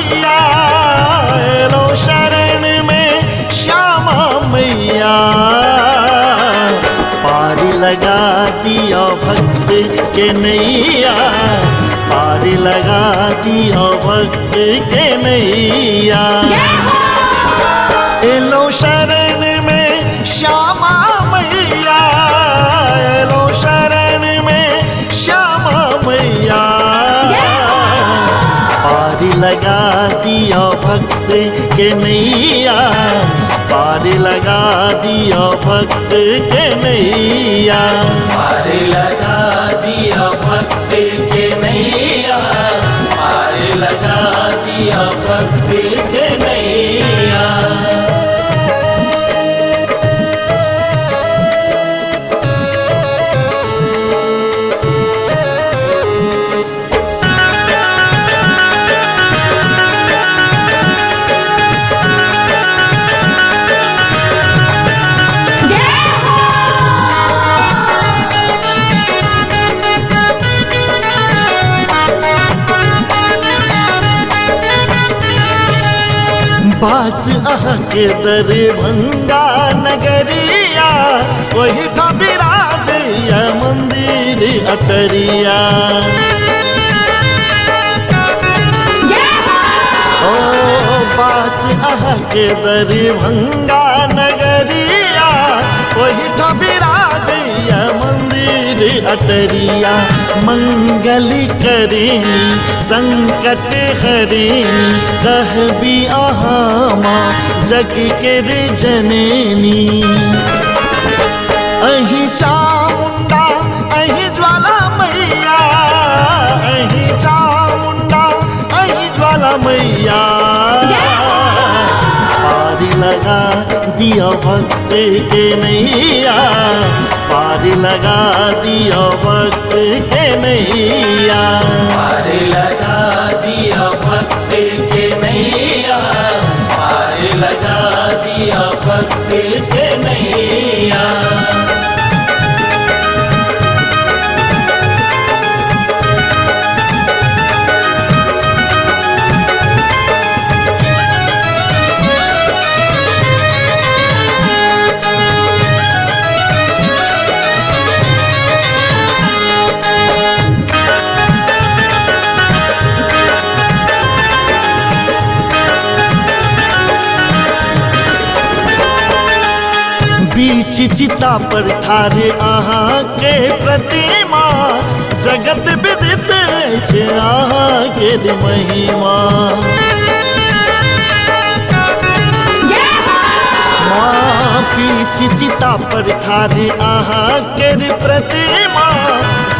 मैया, लो शरण में श्यामा मैया। पार लगा दिया भक्त के नैया, पार लगा दिया भक्त के नैया। लो शरण में श्यामा मैया, लो शरण में श्यामा मैया। पार लगा दिया भक्त के नैया, पार लगा दिया भक्त के नैया। पार लगा दिया भक्त के नैया, पार लगा दिया भक्त के नैया। बास अहके दरभंगा नगरिया, वही था विराजया मंदिर अटरिया। ओ बास अहके दरभंगा नगरिया, वही था विराजया मंदिर अटरिया। मंगल करेनी संकट हरेनी, रहबी आहामा जग के जननी। अहि चामुंडा अहि ज्वाला मैया, अहि चामुंडा अहि ज्वाला मैया। पार लगा दिया भक्त के नैया, पार लगा दिया भक्त के नैया। पार लगा दिया भक्त के नैया, पार लगा दिया भक्त के नैया। बीच चिता पर ठारे अहाँ के प्रतिमा, जगत विदित छे अहाँ के महिमा। माँ बीच चिता पर ठारे अहाँ के प्रतिमा,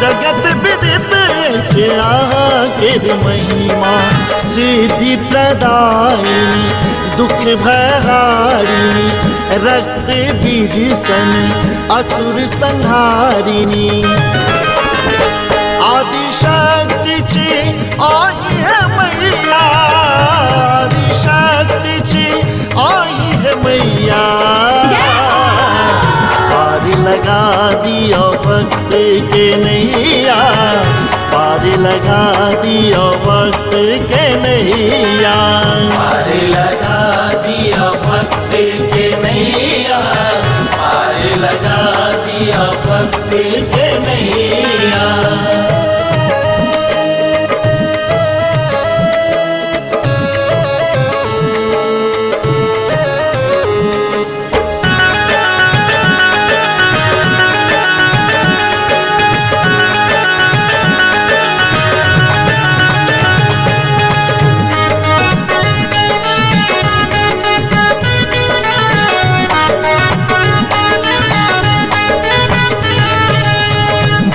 जगत विदित छे अहाँ के महिमा। सिद्धि प्रदायिनी दुख भयहारिणी, रक्त बीज सन असुर संहारिणी। आदि शक्ति छी आई है मैया, आदि शक्ति छी आई है मैया। पार लगा दिया भक्त के नैया, पार लगा दिया भक्त के नैया। पार लगा दिया भक्त के नैया, पार लगा दिया भक्त के नैया।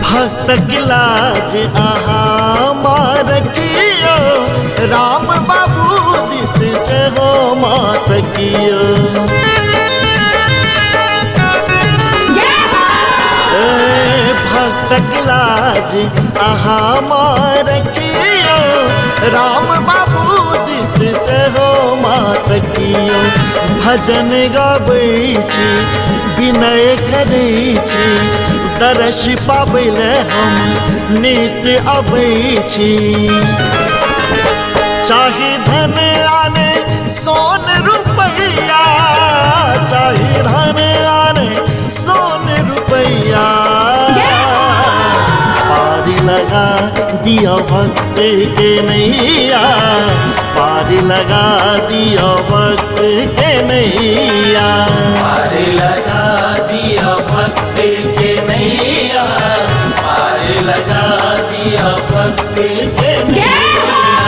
भक्त लाज आहा मार कियो, राम बाबू जिस से हो मात कियो। भक्त लाज आहा मार कियो, राम बाबू जिस से हो मात कियो। भजन गाबै छी विनय करै छी, दर्श पाबैल हम नित अबै छी। चाहे धन लगा दिया वक्त के नैया, पार लगा दिया वक्त के नैया। पार लगा दिया वक्त के नैया, पार लगा दिया वक्त के नैया।